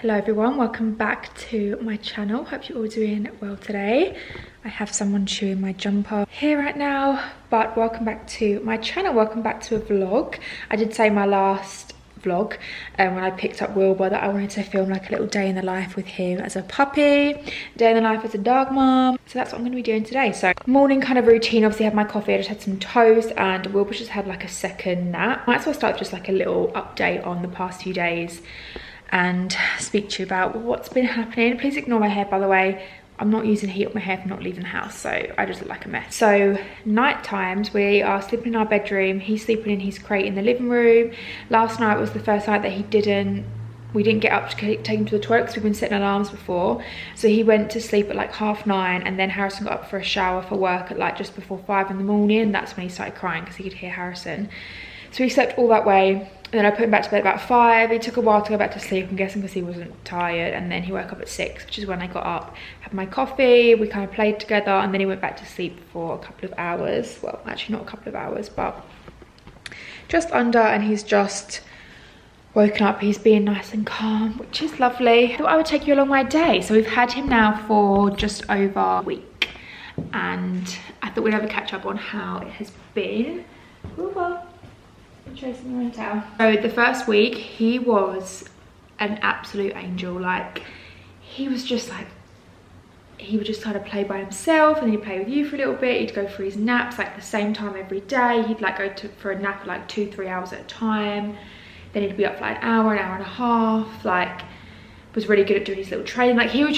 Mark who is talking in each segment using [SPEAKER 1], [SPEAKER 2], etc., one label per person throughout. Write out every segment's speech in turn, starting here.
[SPEAKER 1] Hello everyone, welcome back to my channel. Hope you're all doing well today. I have someone chewing my jumper here right now, but welcome back to my channel. Welcome back to a vlog. I did say my last vlog when I picked up Wilbur that I wanted to film like a little day in the life with him as a puppy, day in the life as a dog mom. So that's what I'm going to be doing today. So morning kind of routine, obviously I had my coffee, I just had some toast, and Wilbur just had like a second nap. Might as well start with just like a little update on the past few days and speak to you about what's been happening. Please ignore my hair, by the way. I'm not using heat on my hair for not leaving the house, so I just look like a mess. So night times, we are sleeping in our bedroom. He's sleeping in his crate in the living room. Last night was the first night that we didn't get up to take him to the toilet because we've been setting alarms before. So he went to sleep at like 9:30, and then Harrison got up for a shower for work at like just before 5 in the morning. That's when he started crying because he could hear Harrison. So he slept all that way. And then I put him back to bed about 5. It took a while to go back to sleep, I'm guessing because he wasn't tired. And then he woke up at 6, which is when I got up, had my coffee, we kind of played together, and then he went back to sleep for a couple of hours. Well, actually not a couple of hours, but just under, and he's just woken up. He's being nice and calm, which is lovely. I thought I would take you along my day. So we've had him now for just over a week, and I thought we'd have a catch up on how it has been. So the first week he was an absolute angel. Like he was just like, he would just try to play by himself, and then he'd play with you for a little bit. He'd go for his naps like the same time every day. He'd like go for a nap like 2-3 hours at a time. Then he'd be up for like an hour and a half. Like was really good at doing his little training. Like he was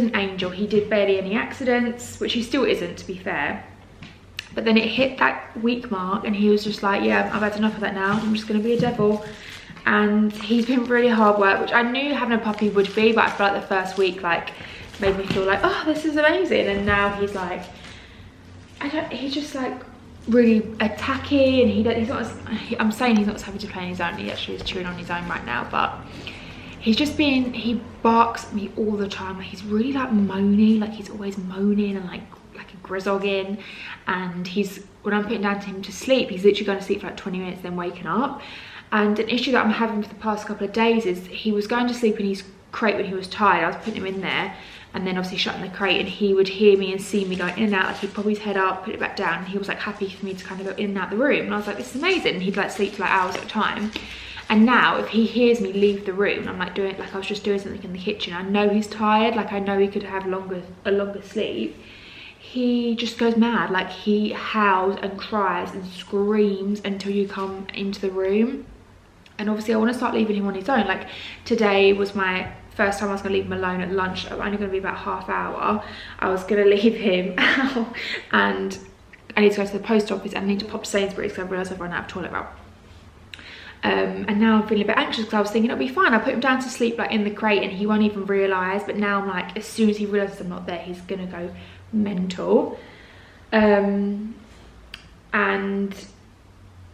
[SPEAKER 1] an angel. He did barely any accidents, which he still isn't, to be fair. But then it hit that week mark and he was just like, yeah, I've had enough of that now. I'm just going to be a devil. And he's been really hard work, which I knew having a puppy would be, but I feel like the first week like made me feel like, oh, this is amazing. And now he's like, he's just like really attacky, and he's not, I'm saying he's not happy to play on his own. He actually is chewing on his own right now, but he's just been, he barks at me all the time. Like he's really like moany, like he's always moaning and like a grizogging. And when I'm putting down to him to sleep, he's literally going to sleep for like 20 minutes then waking up. And an issue that I'm having for the past couple of days is he was going to sleep in his crate when he was tired. I was putting him in there and then obviously shutting the crate, and he would hear me and see me going in and out. Like he'd pop his head up, put it back down, and he was like happy for me to kind of go in and out the room. And I was like, this is amazing. And he'd like sleep for like hours at a time. And now if he hears me leave the room, I'm like doing, like I was just doing something in the kitchen, I know he's tired, like I know he could have a longer sleep. He just goes mad. Like he howls and cries and screams until you come into the room. And obviously I want to start leaving him on his own. Like today was my first time I was going to leave him alone at lunch. I'm only going to be about half hour. I was going to leave him out and I need to go to the post office and I need to pop to Sainsbury's because I realised I've run out of toilet roll. And now I'm feeling a bit anxious because I was thinking it'll be fine. I put him down to sleep like in the crate and he won't even realise. But now I'm like, as soon as he realises I'm not there, he's going to go mental. And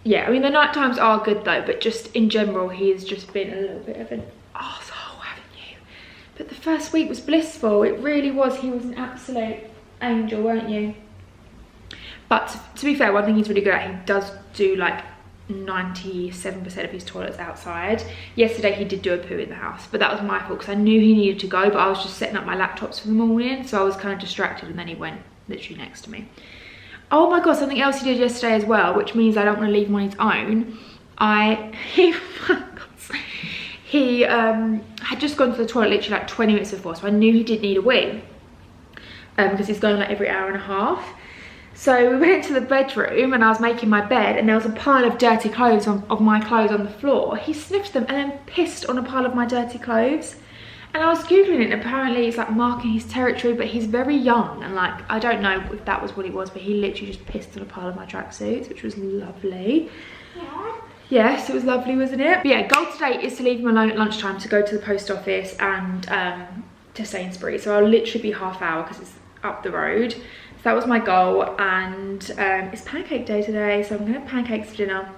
[SPEAKER 1] yeah, I mean the night times are good though, but just in general he has just been a little bit of an arsehole, haven't you? But the first week was blissful. It really was. He was an absolute angel, weren't you? But to be fair, one thing he's really good at, he does do like 97% of his toilets outside. Yesterday he did do a poo in the house, but that was my fault because I knew he needed to go, but I was just setting up my laptops for the morning, so I was kind of distracted, and then he went literally next to me. Oh my god, something else he did yesterday as well, which means I don't want to leave him on his own. He had just gone to the toilet literally like 20 minutes before, so I knew he did need a wee because he's going like every hour and a half. So we went into the bedroom and I was making my bed, and there was a pile of dirty clothes of my clothes on the floor. He sniffed them and then pissed on a pile of my dirty clothes. And I was Googling it, and apparently it's like marking his territory, but he's very young, and like, I don't know if that was what it was, but he literally just pissed on a pile of my tracksuits, which was lovely. Yeah. Yes, it was lovely, wasn't it? But yeah, goal today is to leave him alone at lunchtime to go to the post office and to Sainsbury's. So I'll literally be half hour because it's up the road. That was my goal, and it's pancake day today, so I'm gonna have pancakes for dinner.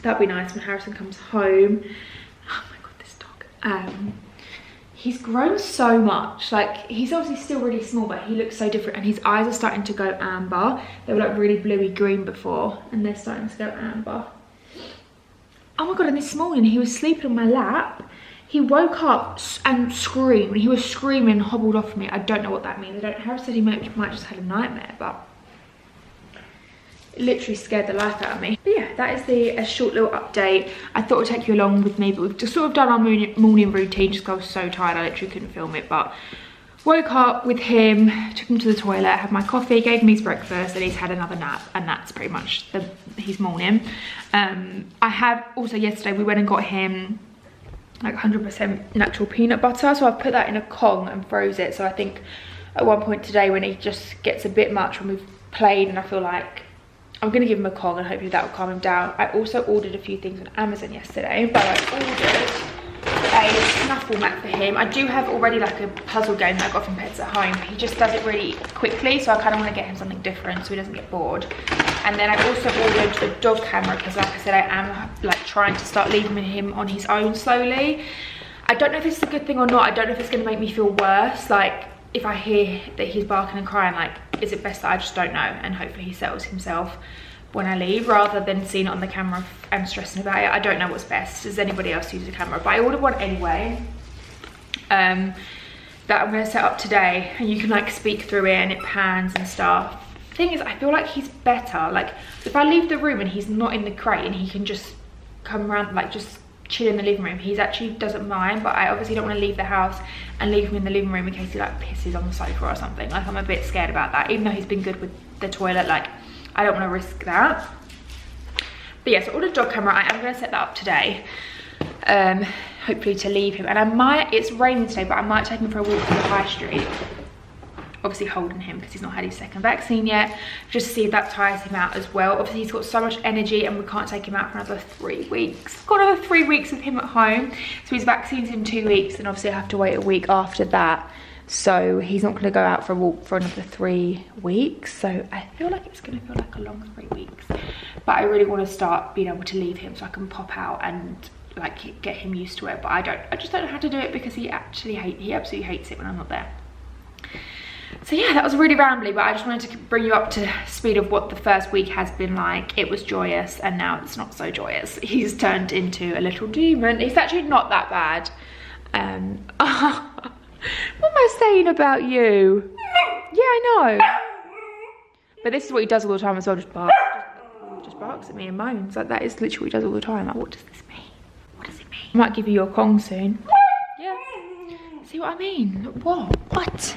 [SPEAKER 1] That'll be nice when Harrison comes home. Oh my god, this dog. He's grown so much. Like he's obviously still really small, but he looks so different, and his eyes are starting to go amber. They were like really bluey green before, and they're starting to go amber. Oh my god, and this morning he was sleeping on my lap. he woke up and screamed. He was screaming and hobbled off me. I don't know what that means. Harry said he might just had a nightmare, but it literally scared the life out of me. But yeah, that is a short little update. I thought I'd take you along with me, but we've just sort of done our morning routine just because I was so tired. I literally couldn't film it, but woke up with him, took him to the toilet, had my coffee, gave him his breakfast, and he's had another nap, and that's pretty much his morning. I have also, yesterday we went and got him like 100% natural peanut butter, so I've put that in a Kong and froze it. So I think at one point today, when he just gets a bit much when we've played and I feel like I'm gonna give him a Kong and hopefully that will calm him down. I also ordered a few things on Amazon yesterday, but I ordered a snuffle mat for him. I do have already like a puzzle game that I got from Pets at Home. He just does it really quickly, so I kind of want to get him something different so he doesn't get bored. And then I also ordered a dog camera because, like I said, I am like trying to start leaving him on his own slowly. I don't know if this is a good thing or not. I don't know if it's going to make me feel worse. Like if I hear that he's barking and crying, like is it best that I just don't know and hopefully he settles himself when I leave, rather than seeing it on the camera and stressing about it. I don't know what's best. Does anybody else use a camera? But I ordered one anyway, that I'm gonna set up today, and you can like speak through it and it pans and stuff. The thing is, I feel like he's better. Like if I leave the room and he's not in the crate and he can just come around, like just chill in the living room, he's actually doesn't mind. But I obviously don't want to leave the house and leave him in the living room in case he like pisses on the sofa or something. Like I'm a bit scared about that, even though he's been good with the toilet. Like I don't want to risk that. But yeah, so I ordered a dog camera. I am going to set that up today, hopefully to leave him. And I might, it's raining today, but I might take him for a walk to the high street, obviously holding him because he's not had his second vaccine yet, just to see if that tires him out as well. Obviously he's got so much energy and we can't take him out for another 3 weeks. I've got another 3 weeks with him at home, so his vaccine's in 2 weeks, and obviously I have to wait a week after that. So he's not going to go out for a walk for another 3 weeks. So I feel like it's going to feel like a long 3 weeks. But I really want to start being able to leave him so I can pop out and like get him used to it. But I just don't know how to do it because he absolutely hates it when I'm not there. So yeah, that was really rambly, but I just wanted to bring you up to speed of what the first week has been like. It was joyous and now it's not so joyous. He's turned into a little demon. It's actually not that bad. What am I saying about you? Yeah, I know. But this is what he does all the time as well, just barks at me and moans. Like that is literally what he does all the time. Like, what does this mean? What does it mean? I might give you your Kong soon. Yeah. See what I mean? What? What?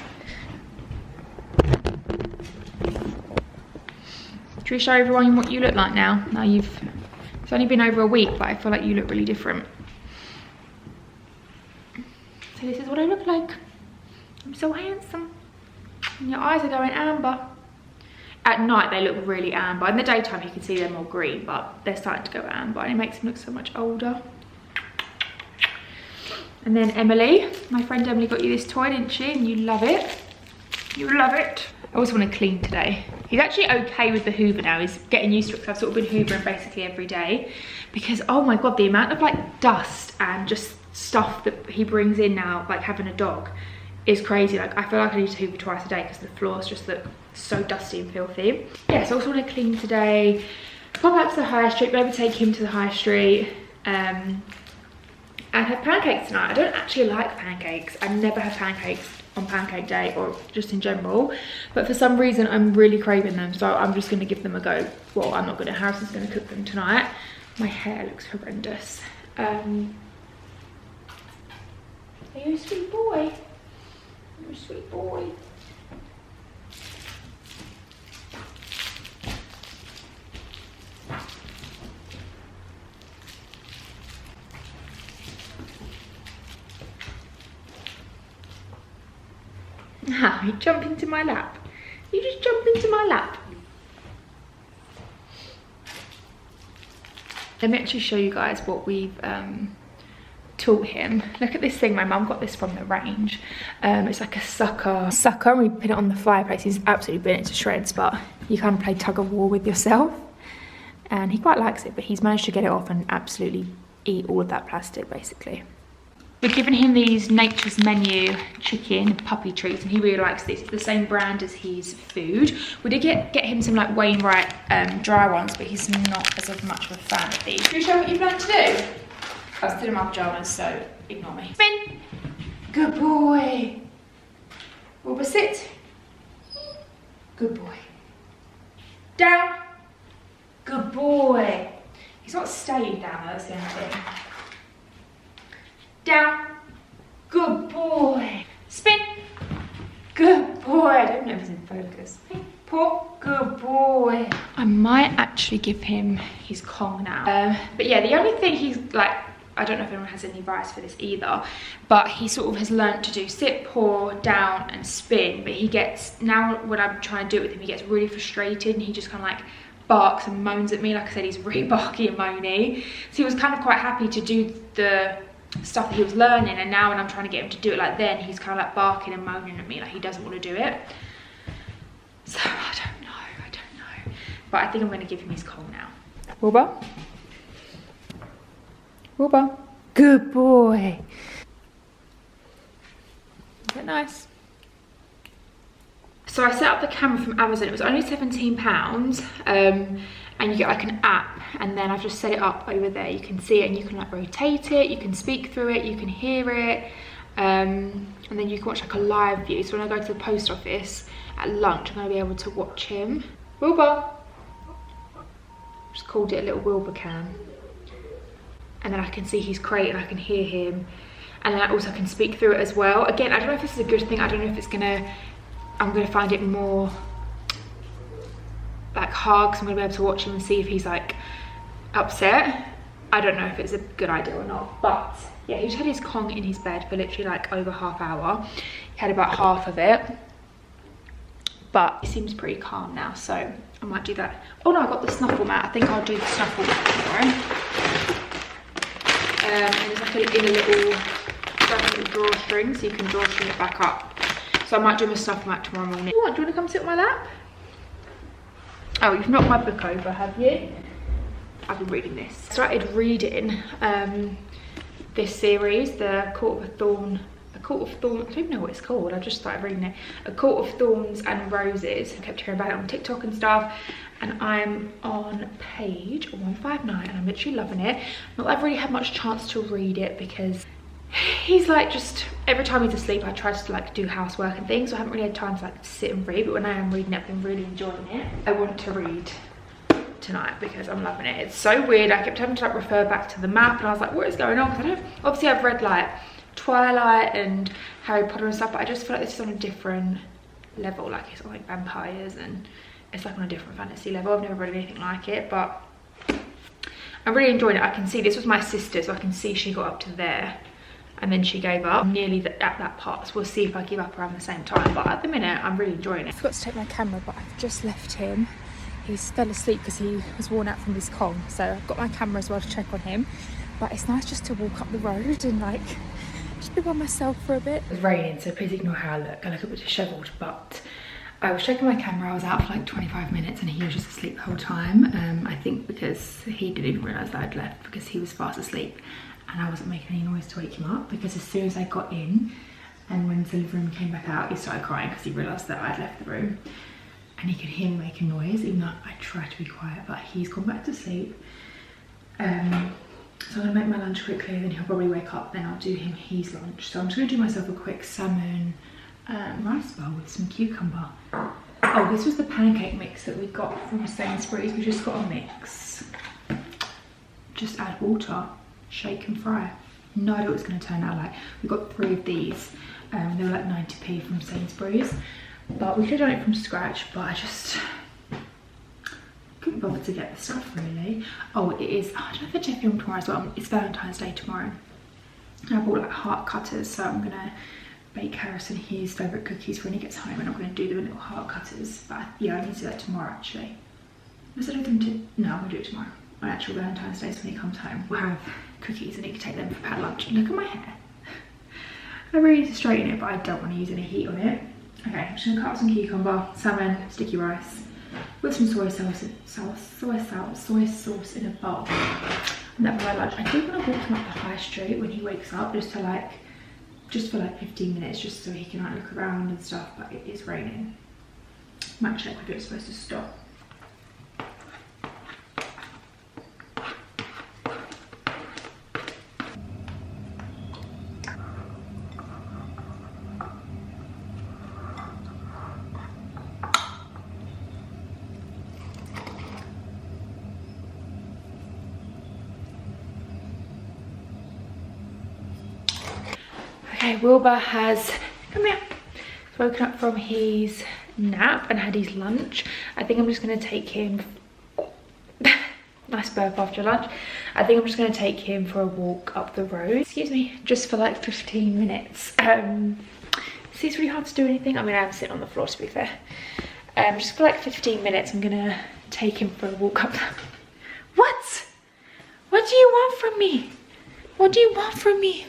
[SPEAKER 1] Should we show everyone what you look like now? Now it's only been over a week, but I feel like you look really different. So this is what I look like. I'm so handsome. And your eyes are going amber. At night they look really amber. In the daytime you can see they're more green, but they're starting to go amber and it makes them look so much older. And then Emily, my friend Emily got you this toy, didn't she? And you love it. You love it. I also want to clean today. He's actually okay with the Hoover now. He's getting used to it because I've sort of been hoovering basically every day. Because, oh my God, the amount of like dust and just stuff that he brings in now, like having a dog, is crazy. Like I feel like I need to hoover twice a day because the floors just look so dusty and filthy. Yeah, so I also want to clean today, pop out to the high street, maybe take him to the high street, and have pancakes tonight. I don't actually like pancakes. I never have pancakes on pancake day or just in general, but for some reason I'm really craving them, so I'm just going to give them a go. Well, I'm not going to. Harrison's going to cook them tonight. My hair looks horrendous. Are you a sweet boy? You're a sweet boy. Now you jump into my lap. You just jump into my lap. Let me actually show you guys what we've taught him. Look at this thing. My mum got this from the range. It's like a sucker, and we put it on the fireplace. He's absolutely been into shreds, but you kind of play tug of war with yourself, and he quite likes it, but he's managed to get it off and absolutely eat all of that plastic basically. We're giving him these Nature's Menu chicken puppy treats, and he really likes this. It's the same brand as his food. We did get him some like Wainwright dry ones, but he's not as much of a fan of these. Can you show what you plan to do? I'm still in my pajamas, so ignore me. Spin. Good boy. Wilbur, sit. Good boy. Down. Good boy. He's not staying down, that's the only thing. Down. Good boy. Spin. Good boy. I don't know if he's in focus. Paw. Good boy. I might actually give him his Kong now. But yeah, the only thing he's like, I don't know if anyone has any advice for this either, but he sort of has learned to do sit, paw, down and spin. But he gets, now when I'm trying to do it with him, he gets really frustrated and he just kind of like barks and moans at me. Like I said, he's really barky and moany. So he was kind of quite happy to do the stuff that he was learning, and now when I'm trying to get him to do it like then, he's kind of like barking and moaning at me like he doesn't want to do it. So I don't know. But I think I'm going to give him his Kong now. Wilbur? Wilbur? Good boy. Is that nice? So I set up the camera from Amazon. It was only £17. And you get like an app, and then I've just set it up over there. You can see it and you can like rotate it, you can speak through it, you can hear it. And then you can watch like a live view. So when I go to the post office at lunch, I'm going to be able to watch him. Wilbur. Just called it a little Wilbur cam. And then I can see his crate and I can hear him. And then I also can speak through it as well. Again, I don't know if this is a good thing. I don't know if it's I'm gonna find it more like hard, because I'm gonna be able to watch him and see if he's like upset. I don't know if it's a good idea or not, but yeah, he just had his Kong in his bed for literally like over half hour. He had about half of it, but he seems pretty calm now, so I might do that. Oh no, I got the snuffle mat. I think I'll do the snuffle mat tomorrow. And there's like in a little drawstring, so you can drawstring it back up. So I might do my snuffle mat tomorrow morning. What, do you want to come sit on my lap? Oh, you've knocked my book over, have you? I've been reading this. I started reading this series, the Court of Thorns, I don't even know what it's called, I just started reading it. A Court of Thorns and Roses. I kept hearing about it on TikTok and stuff, and I'm on page 159 and I'm literally loving it. Not that I've really had much chance to read it because he's like, just every time he's asleep I try to like do housework and things, so I haven't really had time to like sit and read, but when I am reading it I've been really enjoying it. I want to read tonight because I'm loving it. It's so weird, I kept having to like refer back to the map and I was like, what is going on? Because I don't, obviously I've read like Twilight and Harry Potter and stuff, but I just feel like this is on a different level. Like it's like vampires and it's like on a different fantasy level. I've never read anything like it, but I'm really enjoying it. I can see, this was my sister, so I can see she got up to there and then she gave up nearly at that part, so we'll see if I give up around the same time, but at the minute I'm really enjoying it. I forgot to take my camera, but I've just left him. He's fell asleep because he was worn out from his Kong, so I've got my camera as well to check on him. But it's nice just to walk up the road and like just be by myself for a bit. It's raining, so please ignore how I look. I look a bit dishevelled, but I was checking my camera. I was out for like 25 minutes and he was just asleep the whole time. I think because he didn't even realise that I'd left because he was fast asleep and I wasn't making any noise to wake him up, because as soon as I got in and when the delivery room came back out, he started crying because he realised that I'd left the room. And he could hear me making noise, even though I tried to be quiet, but he's gone back to sleep. So I'm gonna make my lunch quickly, and then he'll probably wake up, then I'll do him his lunch. So I'm just gonna do myself a quick salmon rice bowl with some cucumber. Oh, this was the pancake mix that we got from Sainsbury's. We just got a mix. Just add water, shake and fry. No idea what it's gonna turn out like. We got 3 of these. They were like 90p from Sainsbury's. But we could have done it from scratch, but I just couldn't bother to get the stuff really. Oh, it is, I don't know if I check film tomorrow as well. It's Valentine's Day tomorrow. And I bought like heart cutters, so I'm gonna bake Harrison his favourite cookies for when he gets home, and I'm gonna do them in little heart cutters. But yeah, I need to do that tomorrow actually. Was I do them to, no, I'm gonna do it tomorrow. On actual Valentine's Day, so when he comes home, we'll have cookies and he can take them for pat lunch. Look at my hair. I really need to straighten it, but I don't want to use any heat on it. Okay, I'm just gonna cut up some cucumber, salmon, sticky rice, with some soy sauce in a bowl. And that's my lunch. I do want to walk him up the high street when he wakes up, just for like 15 minutes, just so he can like look around and stuff. But it is raining. Might check whether it's supposed to stop. Okay, Wilbur has, come here, woken up from his nap and had his lunch. I think I'm just going to take him, nice burp after lunch. I think I'm just going to take him for a walk up the road, excuse me, just for like 15 minutes. See, it's really hard to do anything. I mean, I'm sitting on the floor, to be fair. Just for like 15 minutes, I'm going to take him for a walk up. What? What do you want from me? What do you want from me?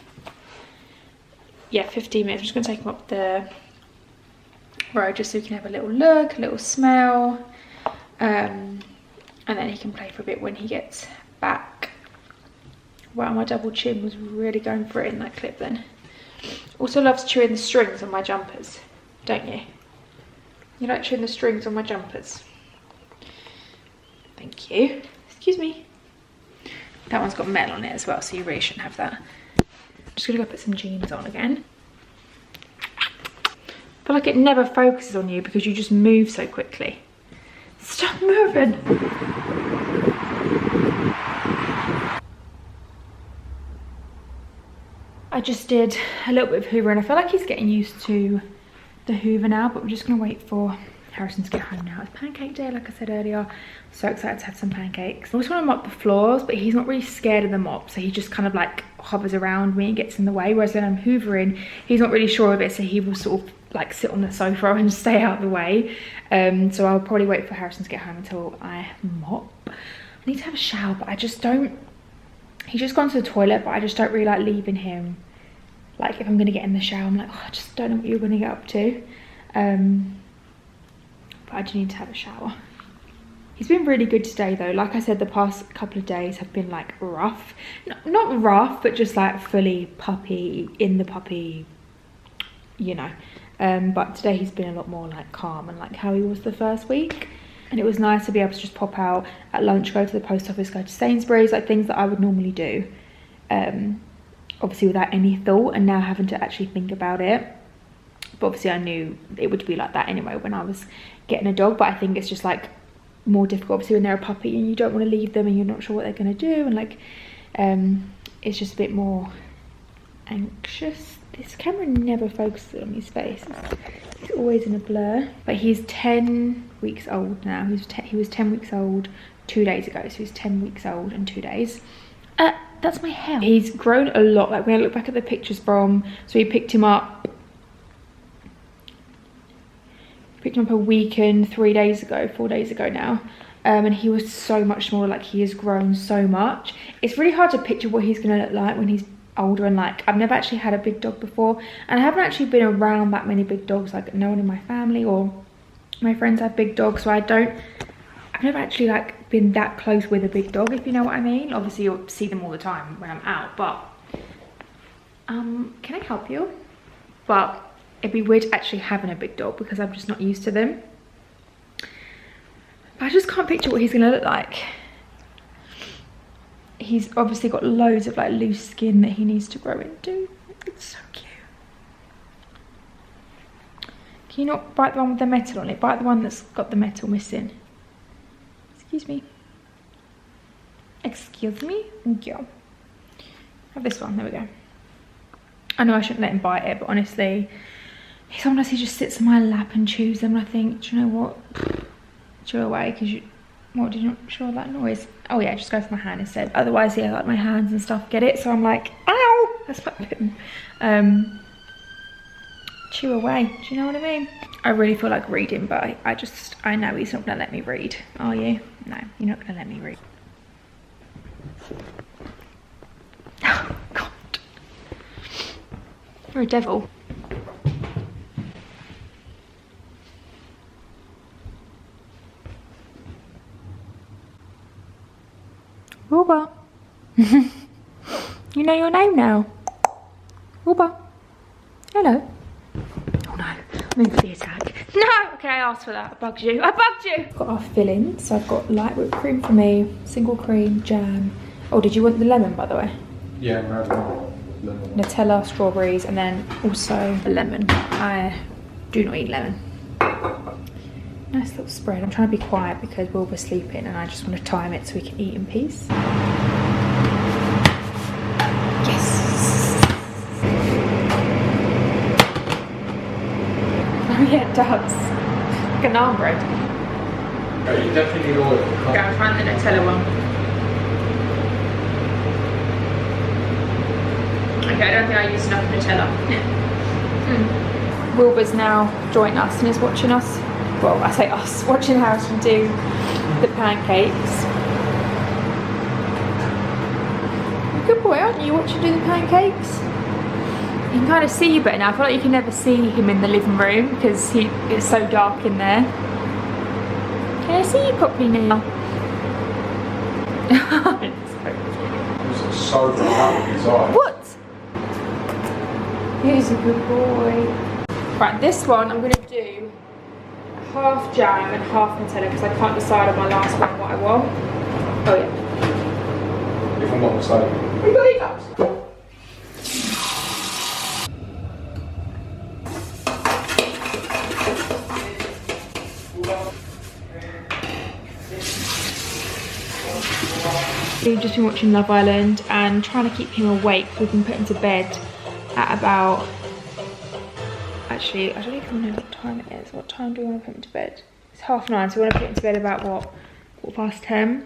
[SPEAKER 1] Yeah, 15 minutes. I'm just going to take him up the road just so he can have a little look, a little smell. And then he can play for a bit when he gets back. Wow, my double chin was really going for it in that clip then. Also loves chewing the strings on my jumpers, don't you? You like chewing the strings on my jumpers? Thank you. Excuse me. That one's got metal on it as well, so you really shouldn't have that. I'm just gonna go put some jeans on again. I feel like it never focuses on you because you just move so quickly. Stop moving. I just did a little bit of Hoover and I feel like he's getting used to the Hoover now, but we're just gonna wait for Harrison to get home now. It's pancake day, like I said earlier. So excited to have some pancakes. I always want to mop the floors, but he's not really scared of the mop, so he just kind of like hovers around me and gets in the way. Whereas when I'm hoovering, he's not really sure of it, so he will sort of like sit on the sofa and stay out of the way. So I'll probably wait for Harrison to get home until I mop. I need to have a shower, but I just don't. He's just gone to the toilet, but I just don't really like leaving him. Like if I'm gonna get in the shower, I'm like, oh, I just don't know what you're gonna get up to. But I do need to have a shower. He's been really good today though. Like I said, the past couple of days have been like rough. Not rough, but just like fully puppy, in the puppy, you know. But today he's been a lot more like calm and like how he was the first week. And it was nice to be able to just pop out at lunch, go to the post office, go to Sainsbury's, like things that I would normally do. Obviously without any thought, and now having to actually think about it. But obviously I knew it would be like that anyway when I was getting a dog, but I think it's just like more difficult obviously when they're a puppy and you don't want to leave them and you're not sure what they're going to do, and like it's just a bit more anxious. This camera never focuses on his face. It's always in a blur. But he's 10 weeks old now. He was 10 weeks old 2 days ago, so he's 10 weeks old and 2 days. That's my hair. He's grown a lot. Like when I look back at the pictures from, so we picked him up a week and 3 days ago, 4 days ago now. And he was so much smaller. Like he has grown so much. It's really hard to picture what he's gonna look like when he's older, and like I've never actually had a big dog before, and I haven't actually been around that many big dogs. Like no one in my family or my friends have big dogs, so I've never actually like been that close with a big dog, if you know what I mean. Obviously you'll see them all the time when I'm out, but can I help you? But it'd be weird actually having a big dog because I'm just not used to them. But I just can't picture what he's gonna look like. He's obviously got loads of like loose skin that he needs to grow into. It's so cute. Can you not bite the one with the metal on it? Bite the one that's got the metal missing. Excuse me. Excuse me? Thank you. Have this one, there we go. I know I shouldn't let him bite it, but honestly, sometimes he just sits on my lap and chews them, and I think, do you know what? Chew away, because you... What, did you not show that noise? Oh yeah, just go for my hand instead. Otherwise, yeah, like my hands and stuff get it. So I'm like, ow! That's what him. Chew away. Do you know what I mean? I really feel like reading, but I know he's not gonna let me read. Are you? No, you're not gonna let me read. Oh God. You're a devil. Wilbur. You know your name now. Wilbur. Hello. Oh no, I'm in for the attack. No! Okay, I asked for that. I bugged you. I bugged you! Got our fillings. So I've got light whipped cream for me, single cream, jam. Oh, did you want the lemon, by the way?
[SPEAKER 2] Yeah, lemon.
[SPEAKER 1] Nutella, strawberries, and then also a lemon. I do not eat lemon. Nice little spread. I'm trying to be quiet because Wilbur's sleeping and I just want to time it so we can eat in peace. Yes! Yeah, it does. Like a naan bread.
[SPEAKER 2] Oh, you definitely need oil.
[SPEAKER 1] Okay, I'm trying the Nutella one. Okay, I don't think I used enough Nutella. Wilbur's now joined us and is watching us. Well, I say us, watching Harrison do the pancakes. Good boy, aren't you, watching do the pancakes? You can kind of see you better now. I feel like you can never see him in the living room because it's so dark in there. Can I see you properly now?
[SPEAKER 2] It's so dark inside.
[SPEAKER 1] What? He's a good boy. Right, this one I'm going to do half jam and half Nutella because I can't decide on my last one what I want. Oh yeah.
[SPEAKER 2] If I'm not mistaken.
[SPEAKER 1] We got hiccups. We've just been watching Love Island and trying to keep him awake. We've been putting to bed at about, actually I don't even know what time it is. What time do we want to put him to bed? It's 9:30, so we want to put him to bed about what, 10:15?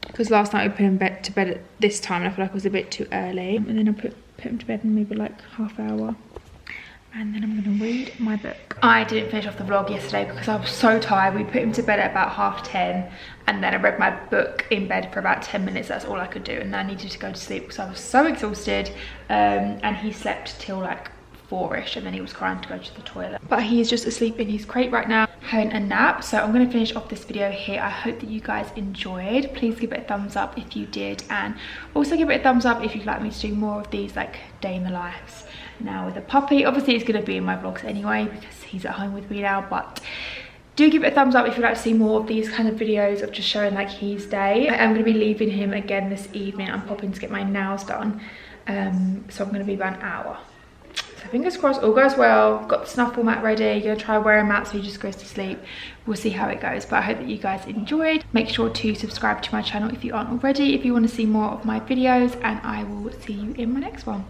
[SPEAKER 1] Because last night we put him to bed at this time and I feel like it was a bit too early. And then I put him to bed in maybe like half hour. And then I'm going to read my book. I didn't finish off the vlog yesterday because I was so tired. We put him to bed at about 10:30 and then I read my book in bed for about 10 minutes. That's all I could do, and then I needed to go to sleep because I was so exhausted. And he slept till like 4ish and then he was crying to go to the toilet. But he's just asleep in his crate right now, having a nap. So I'm going to finish off this video here. I hope that you guys enjoyed. Please give it a thumbs up if you did, and also give it a thumbs up if you'd like me to do more of these like day in the lives now with a puppy. Obviously it's going to be in my vlogs anyway because he's at home with me now, but do give it a thumbs up if you'd like to see more of these kind of videos of just showing like his day. I am going to be leaving him again this evening. I'm popping to get my nails done, so I'm going to be about an hour. So fingers crossed all goes well. Got the snuffle mat ready. Gonna try wearing a mat so he just goes to sleep. We'll see how it goes, but I hope that you guys enjoyed. Make sure to subscribe to my channel if you aren't already, if you want to see more of my videos, and I will see you in my next one.